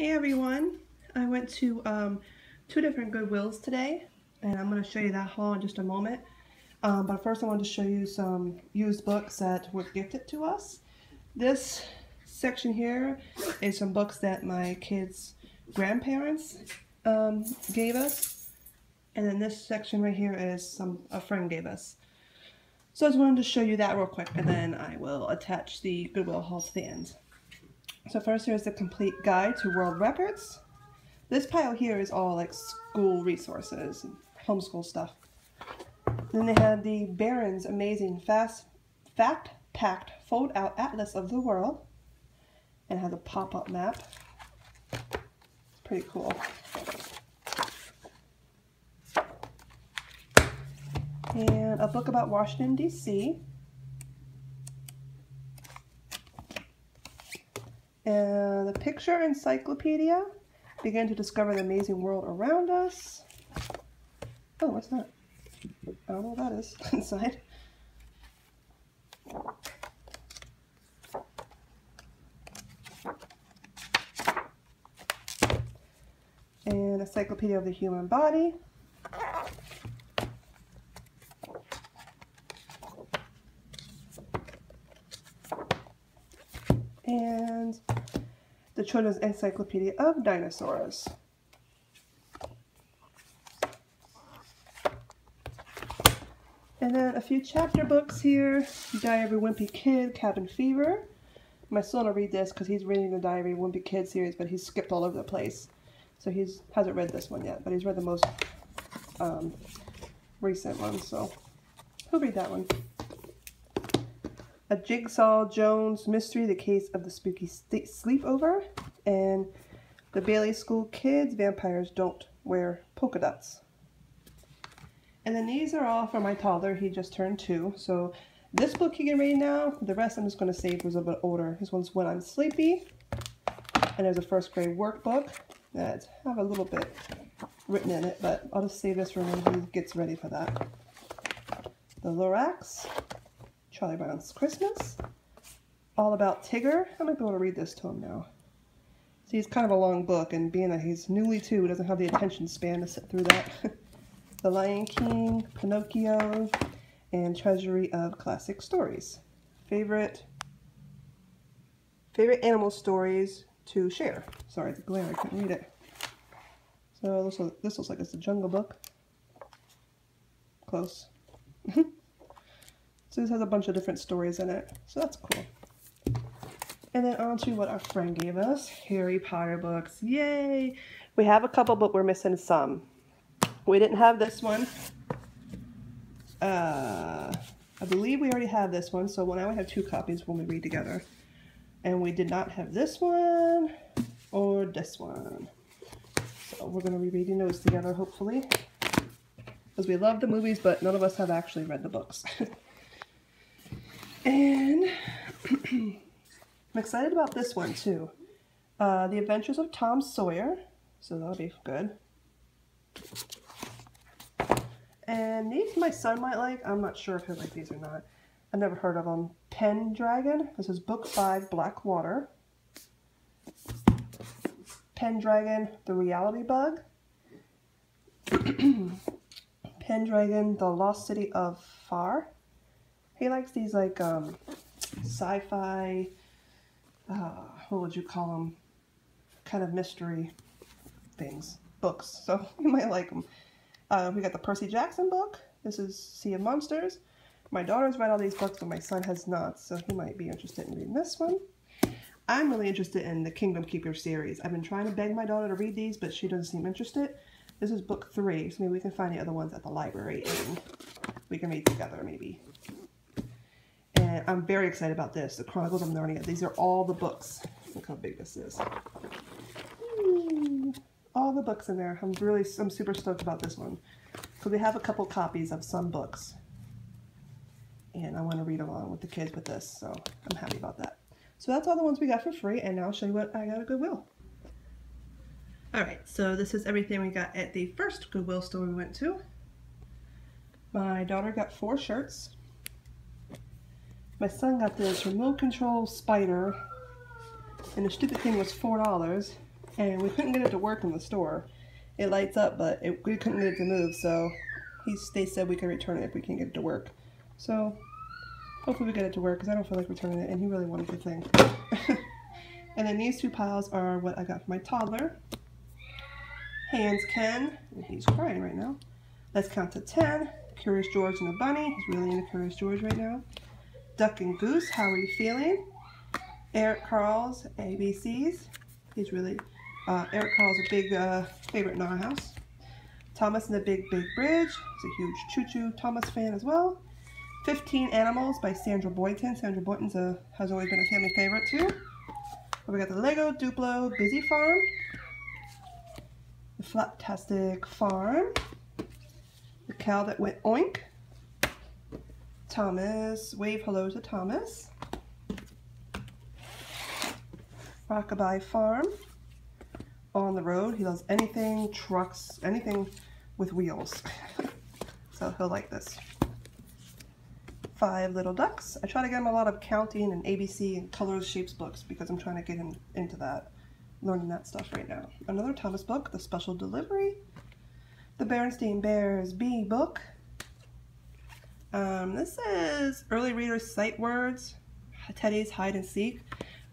Hey everyone, I went to two different Goodwills today, and I'm going to show you that haul in just a moment. But first I wanted to show you some used books that were gifted to us. This section here is some books that my kids' grandparents gave us, and then this section right here is a friend gave us. So I just wanted to show you that real quick, and then I will attach the Goodwill haul to the end. So first here's the complete guide to world records. This pile here is all like school resources and homeschool stuff. Then they have the Barron's amazing fact-packed fold-out atlas of the world, and it has a pop-up map. It's pretty cool. And a book about Washington, D.C. And the picture encyclopedia. Begin to discover the amazing world around us. Oh, what's that? I don't know what that is inside. And encyclopedia of the human body. And the Children's Encyclopedia of Dinosaurs. And then a few chapter books here. Diary of a Wimpy Kid, Cabin Fever. My son will read this because he's reading the Diary of a Wimpy Kid series, but he's skipped all over the place. So he hasn't read this one yet, but he's read the most recent one, so he'll read that one. A Jigsaw Jones Mystery, The Case of the Spooky Sleepover, and the Bailey School Kids, Vampires Don't Wear Polka Dots. And then these are all for my toddler. He just turned 2, so this book he can read now. The rest I'm just going to save for a little bit older. This one's When I'm Sleepy, and there's a first grade workbook that have a little bit written in it, but I'll just save this for when he gets ready for that. The Lorax, Charlie Brown's Christmas, All About Tigger. I might be able to read this to him now. See, it's kind of a long book, and being that he's newly 2, he doesn't have the attention span to sit through that. The Lion King, Pinocchio, and Treasury of Classic Stories. Favorite animal stories to share. Sorry, the glare, I couldn't read it. So this looks like it's the Jungle Book. Close. So this has a bunch of different stories in it, so that's cool. And then on to what our friend gave us, Harry Potter books. Yay! We have a couple, but we're missing some. We didn't have this one. I believe we already have this one, so now we have 2 copies when we read together. And we did not have this one or this one. So we're going to be reading those together, hopefully. Because we love the movies, but none of us have actually read the books. And I'm excited about this one too. The Adventures of Tom Sawyer. So that'll be good. And these my son might like. I'm not sure if he'll like these or not. I've never heard of them. Pendragon. This is book 5, Black Water. Pendragon, The Reality Bug. Pendragon, The Lost City of Far. He likes these like sci-fi, what would you call them, kind of mystery things, books, so you might like them. We got the Percy Jackson book. This is Sea of Monsters. My daughter's read all these books, but my son has not, so he might be interested in reading this one. I'm really interested in the Kingdom Keeper series. I've been trying to beg my daughter to read these, but she doesn't seem interested. This is book 3, so maybe we can find the other ones at the library and we can read together maybe. And I'm very excited about this, the Chronicles of Narnia. These are all the books. Look how big this is. All the books in there. I'm super stoked about this one. Because we have a couple copies of some books. And I want to read along with the kids with this, so I'm happy about that. So that's all the ones we got for free, and now I'll show you what I got at Goodwill. Alright, so this is everything we got at the first Goodwill store we went to. My daughter got 4 shirts. My son got this remote control spider, and the stupid thing was $4. and we couldn't get it to work in the store. It lights up, but we couldn't get it to move, so they said we could return it if we can get it to work. So hopefully we get it to work, because I don't feel like returning it, and he really wanted the thing. And then these two piles are what I got for my toddler. Hands Ken, and he's crying right now. Let's count to 10. Curious George and the Bunny. He's really into Curious George right now. Duck and Goose, How Are You Feeling? Eric Carl's ABCs. He's really, Eric Carl's a big favorite in our house. Thomas and the Big Bridge. He's a huge Choo Choo Thomas fan as well. 15 Animals by Sandra Boynton. Sandra Boynton has always been a family favorite too. We got the Lego Duplo Busy Farm, the Flaptastic Farm, the Cow That Went Oink, Thomas, Wave Hello to Thomas, Rockabye Farm, On the Road. He loves anything, trucks, anything with wheels. So he'll like this. 5 Little Ducks. I try to get him a lot of counting and ABC and colors, shapes books because I'm trying to get him into that, learning that stuff right now. Another Thomas book, The Special Delivery. The Berenstain Bears Bee book. This is Early Reader Sight Words, Teddy's Hide and Seek.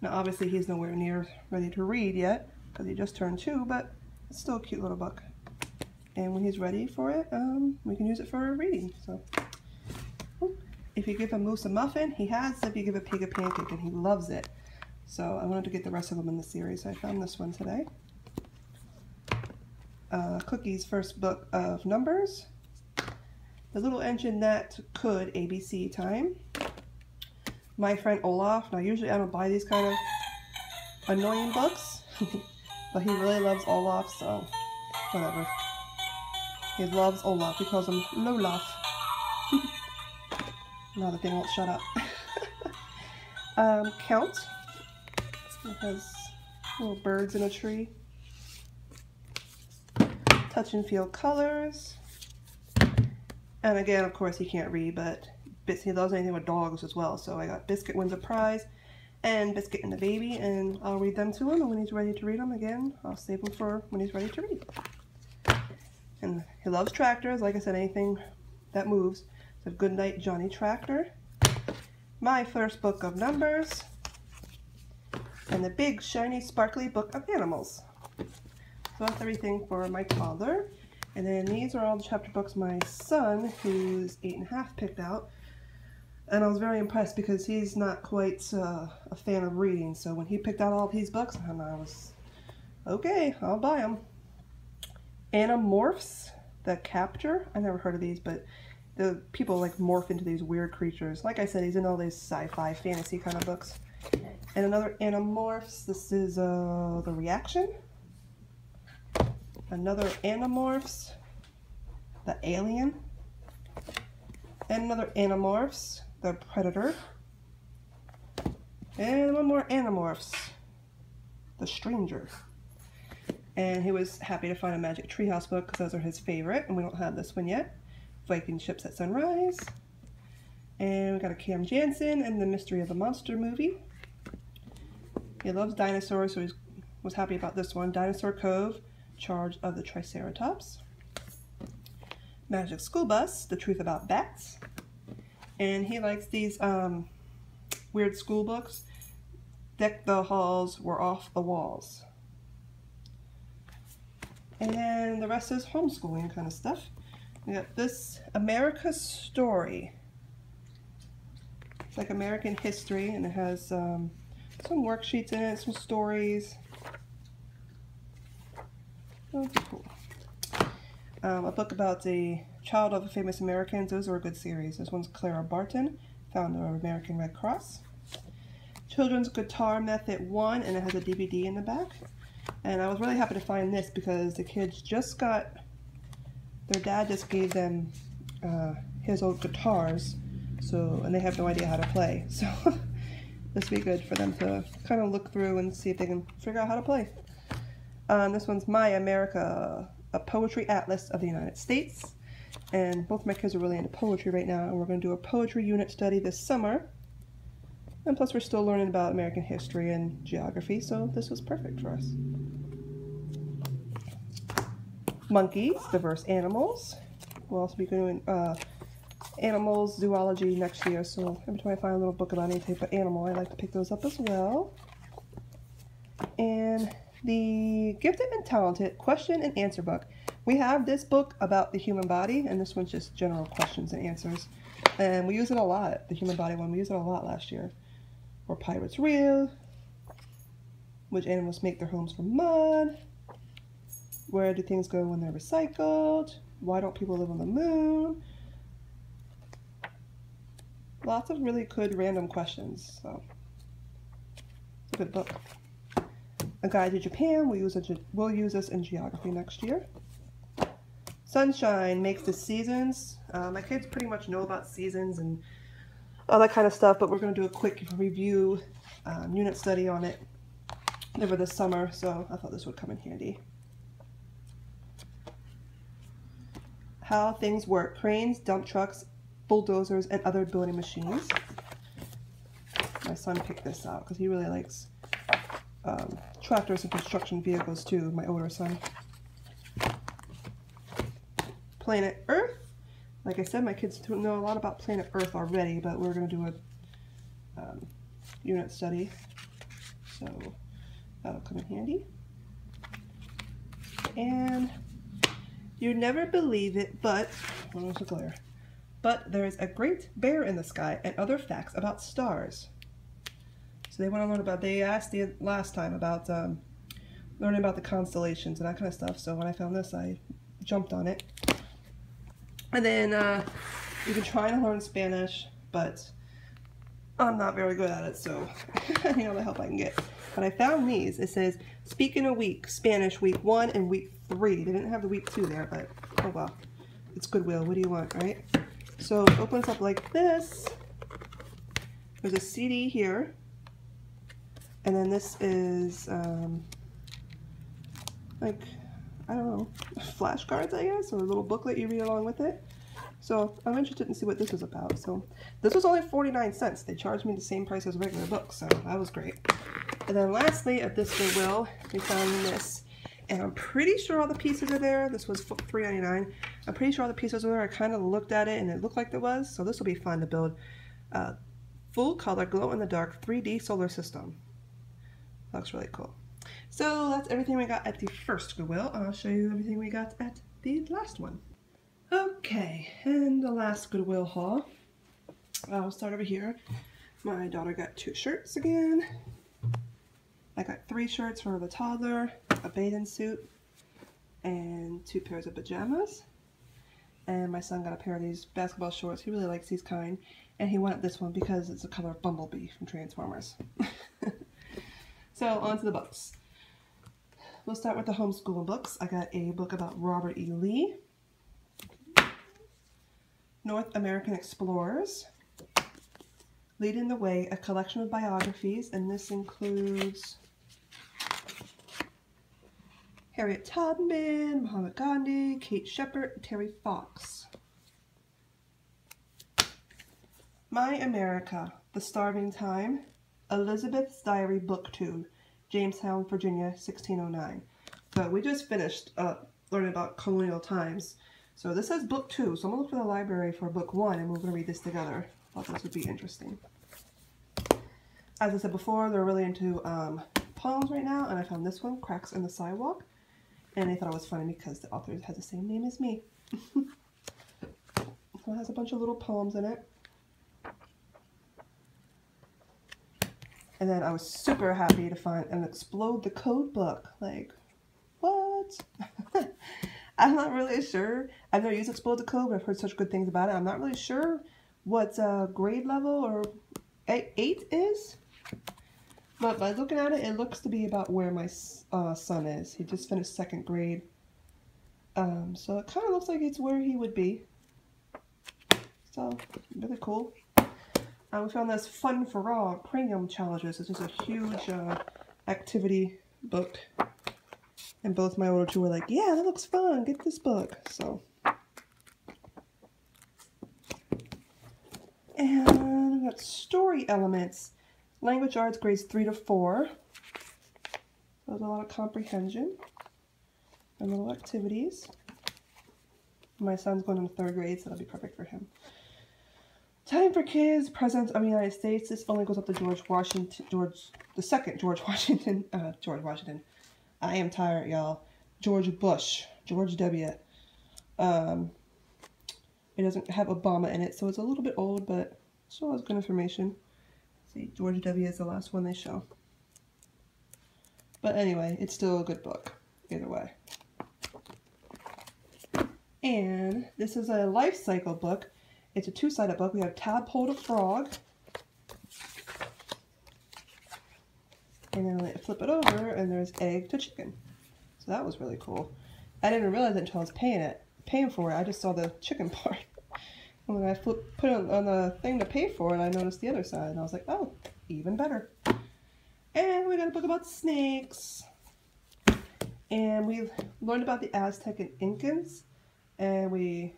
Now obviously he's nowhere near ready to read yet because he just turned 2, but it's still a cute little book. And when he's ready for it, we can use it for reading. So. If you give a moose a muffin, he has. If you give a pig a pancake, and he loves it. So I wanted to get the rest of them in the series, so I found this one today. Cookie's first book of numbers. The Little Engine That Could, ABC Time. My Friend Olaf. Now usually I don't buy these kind of annoying books, but he really loves Olaf, so whatever. He loves Olaf. He calls him Lolaf. Now the thing won't shut up. Count. It has little birds in a tree. Touch and Feel Colors. And again, of course, he can't read, but he loves anything with dogs as well. So I got Biscuit Wins a Prize and Biscuit and the Baby, and I'll read them to him. And when he's ready to read them again, I'll save them for when he's ready to read. And he loves tractors. Like I said, anything that moves. So Good Night Johnny Tractor, My First Book of Numbers, and the Big Shiny Sparkly Book of Animals. So that's everything for my toddler. And then these are all the chapter books my son, who's 8.5, picked out. And I was very impressed because he's not quite a fan of reading. So when he picked out all of these books, and I was, okay, I'll buy them. Animorphs, The Capture. I never heard of these, but the people like morph into these weird creatures. Like I said, he's in all these sci-fi, fantasy kind of books. And another Animorphs. This is The Reaction. Another Animorphs, The Alien. And another Animorphs, The Predator. And one more Animorphs, The Stranger. And he was happy to find a Magic Treehouse book because those are his favorite, and we don't have this one yet. Viking Ships at Sunrise. And we got a Cam Jansen and the Mystery of the Monster movie. He loves dinosaurs, so he was happy about this one. Dinosaur Cove, Charge of the Triceratops. Magic School Bus, The Truth About Bats. And he likes these weird school books. Deck the Halls Were Off the Walls. And then the rest is homeschooling kind of stuff. We got this America's Story. It's like American history, and it has some worksheets in it, some stories. Oh, cool. A book about the child of famous Americans. Those are a good series. This one's Clara Barton, founder of American Red Cross. Children's Guitar Method 1, and it has a DVD in the back. And I was really happy to find this because the kids just got, their dad just gave them his old guitars, so, and they have no idea how to play. So this would be good for them to kind of look through and see if they can figure out how to play. This one's My America, a Poetry Atlas of the United States. And both my kids are really into poetry right now, and we're going to do a poetry unit study this summer. And plus we're still learning about American history and geography, so this was perfect for us. monkeys, diverse animals. We'll also be doing animals, zoology next year, so every time I find a little book about any type of animal, I like to pick those up as well. And the Gifted and Talented question and answer book. We have this book about the human body, and this one's just general questions and answers. And we use it a lot, the human body one. We used it a lot last year. Were pirates real? Which animals make their homes from mud? Where do things go when they're recycled? Why don't people live on the moon? Lots of really good random questions. So it's a good book. A Guide to Japan. We'll use this in geography next year. Sunshine makes the seasons. My kids pretty much know about seasons and all that kind of stuff, but we're going to do a quick review unit study on it over the summer, so I thought this would come in handy. How things work. Cranes, dump trucks, bulldozers, and other building machines. My son picked this out because he really likes tractors and construction vehicles too, my older son. Planet Earth. Like I said, my kids don't know a lot about Planet Earth already, but we're going to do a unit study, so that'll come in handy. And you'd never believe it, but there is a great bear in the sky and other facts about stars. So they want to learn about, they asked the last time about learning about the constellations and that kind of stuff. So when I found this, I jumped on it. And then you've been trying to learn Spanish, but I'm not very good at it, so I need all the help I can get. But I found these. It says, speak in a week, Spanish week 1 and week 3. They didn't have the week 2 there, but oh well. It's Goodwill. What do you want, right? So it opens up like this. There's a CD here. And then this is, like, I don't know, flashcards, I guess, or a little booklet you read along with it. So I'm interested in see what this is about. So this was only 49 cents. They charged me the same price as a regular book, so that was great. And then lastly, at this Goodwill, we found this. And I'm pretty sure all the pieces are there. This was $3.99. I'm pretty sure all the pieces are there. I kind of looked at it and it looked like there was. So this will be fun to build. Full color glow-in-the-dark 3D solar system. Looks really cool. So that's everything we got at the first Goodwill. I'll show you everything we got at the last one. Okay, and the last Goodwill haul. I'll start over here. My daughter got 2 shirts again. I got 3 shirts for the toddler, a bathing suit, and 2 pairs of pajamas. And my son got a pair of these basketball shorts. He really likes these kind. And he wanted this one because it's the color of Bumblebee from Transformers. So on to the books. We'll start with the homeschooling books. I got a book about Robert E. Lee, North American Explorers, Leading the Way, a collection of biographies, and this includes Harriet Tubman, Mahatma Gandhi, Kate Shepard, Terry Fox. My America, The Starving Time, Elizabeth's Diary, Book 2, Jamestown, Virginia, 1609. So we just finished learning about colonial times. So this says Book 2, so I'm going to look for the library for Book 1, and we're going to read this together. I thought this would be interesting. As I said before, they're really into poems right now, and I found this one, Cracks in the Sidewalk. And I thought it was funny because the author has the same name as me. So it has a bunch of little poems in it. And then I was super happy to find an Explode the Code book. Like, what? I'm not really sure. I've never used Explode the Code, but I've heard such good things about it. I'm not really sure what grade level or 8 is. But by looking at it, it looks to be about where my son is. He just finished 2nd grade. So it kind of looks like it's where he would be. So, really cool. We found this Fun for All Cranium Challenges. This is a huge activity book. And both my older 2 were like, yeah, that looks fun. Get this book. So. And we got Story Elements. Language Arts grades 3 to 4. So there's a lot of comprehension. and little activities. My son's going into 3rd grade, so that'll be perfect for him. Time for Kids, Presidents of the United States. This only goes up to George Washington. I am tired, y'all. George Bush. George W. It doesn't have Obama in it, so it's a little bit old, but still has good information. See, George W. is the last one they show. But anyway, it's still a good book, either way. And this is a life cycle book. It's a 2-sided book. We have Tadpole to Frog. And then I flip it over, and there's Egg to Chicken. So that was really cool. I didn't realize it until I was paying for it. I just saw the chicken part. And when I put it on the thing to pay for it, I noticed the other side. And I was like, oh, even better. And we got a book about snakes. And we've learned about the Aztec and Incans. And we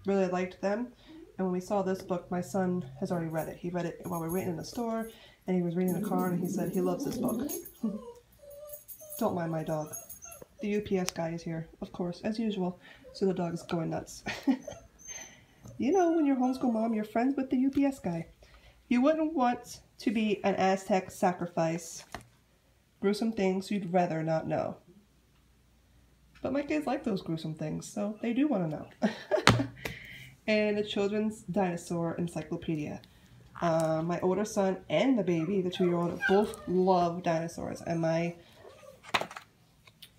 really liked them. And when we saw this book, my son has already read it. He read it while we were waiting in the store. And he was reading the car, and he said he loves this book. Don't mind my dog. The UPS guy is here, of course, as usual. So the dog is going nuts. You know, when you're homeschool mom, you're friends with the UPS guy. You wouldn't want to be an Aztec sacrifice. Gruesome things you'd rather not know. But my kids like those gruesome things, so they do want to know. And the Children's Dinosaur Encyclopedia. My older son and the baby, the 2-year-old, both love dinosaurs. And my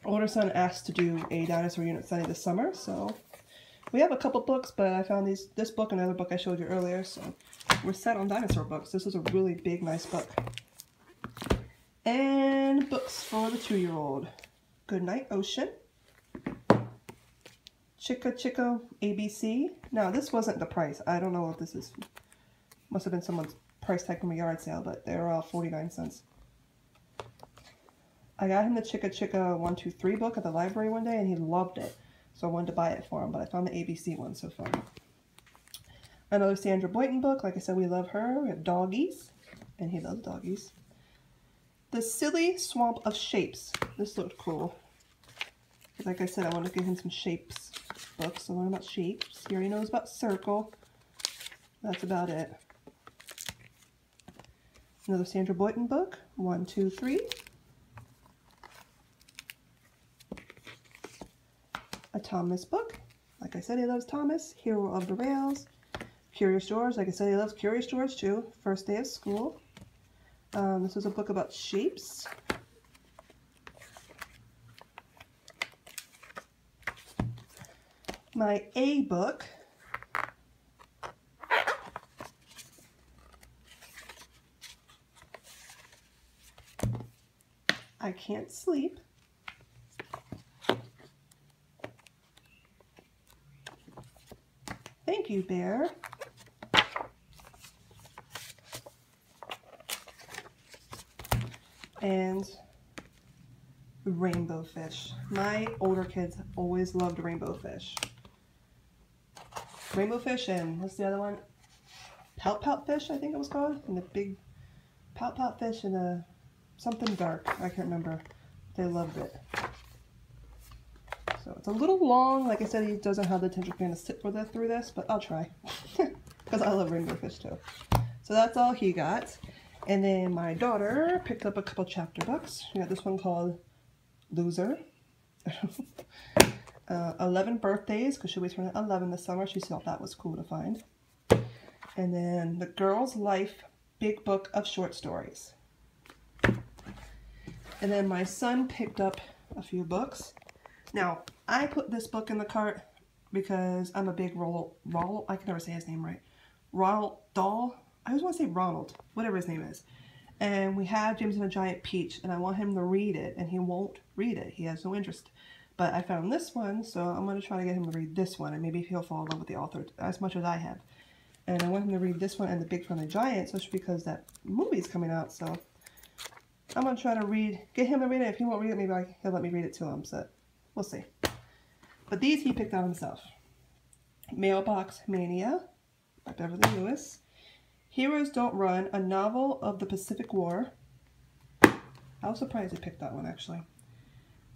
older son asked to do a dinosaur unit study this summer, so we have a couple books, but I found this book and another book I showed you earlier, so we're set on dinosaur books. This is a really big, nice book. And books for the 2-year-old. Goodnight Ocean. Chica Chica ABC. Now, this wasn't the price. I don't know what this is. Must have been someone's price tag from a yard sale, but they were all 49 cents. I got him the Chica Chica 1, 2, 3 book at the library one day, and he loved it. So I wanted to buy it for him, but I found the ABC one so far. Another Sandra Boynton book. Like I said, we love her. We have Doggies, and he loves doggies. The Silly Swamp of Shapes. This looked cool. Like I said, I want to give him some shapes books. So learn about shapes. He already knows about circle. That's about it. Another Sandra Boynton book. 1, 2, 3. A Thomas book. Like I said, he loves Thomas. Hero of the Rails. Curious George. Like I said, he loves Curious George too. First day of school. This is a book about shapes. My A book. I Can't Sleep. Thank you, Bear. And Rainbow Fish. My older kids always loved Rainbow Fish. Rainbow Fish and what's the other one? Pout Pout Fish, I think it was called. And the big Pout Pout Fish and a something dark. I can't remember. They loved it. So it's a little long. Like I said, he doesn't have the attention span to sit through this, but I'll try. Because I love Rainbow Fish too. So that's all he got. And then my daughter picked up a couple chapter books. She got this one called Loser. 11 Birthdays, because she'll be turning 11 this summer. She thought that was cool to find. And then The Girl's Life Big Book of Short Stories. And then my son picked up a few books. Now, I put this book in the cart because I'm a big I can never say his name right. Ronald Dahl. I always want to say Ronald, whatever his name is. And we have James and the Giant Peach, and I want him to read it, and he won't read it. He has no interest. But I found this one, so I'm going to try to get him to read this one, and maybe he'll fall in love with the author as much as I have. And I want him to read this one and The Big Friendly Giant, especially because that movie's coming out, so I'm going to try to get him to read it. If he won't read it, maybe he'll let me read it to him, so we'll see. But these he picked out himself. Mailbox Mania by Beverly Lewis. Heroes Don't Run, a novel of the Pacific War. I was surprised he picked that one, actually.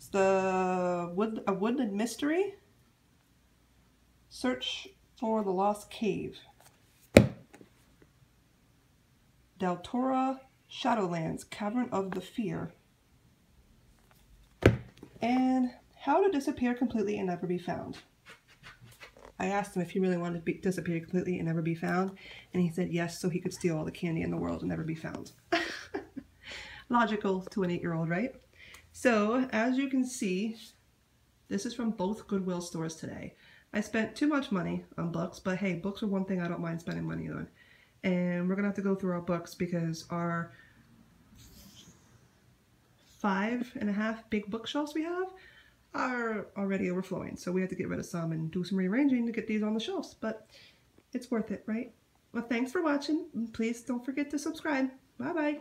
It's a woodland mystery. Search for the Lost Cave. Deltora Shadowlands, Cavern of the Fear. And How to Disappear Completely and Never Be Found. I asked him if he really wanted to disappear completely and never be found, and he said yes, so he could steal all the candy in the world and never be found. Logical to an 8-year-old, right? So, as you can see, this is from both Goodwill stores today. I spent too much money on books, but hey, books are one thing I don't mind spending money on. And we're going to have to go through our books because our 5.5 big bookshelves we have are already overflowing. So we have to get rid of some and do some rearranging to get these on the shelves. But it's worth it, right? Well, thanks for watching. Please don't forget to subscribe. Bye-bye.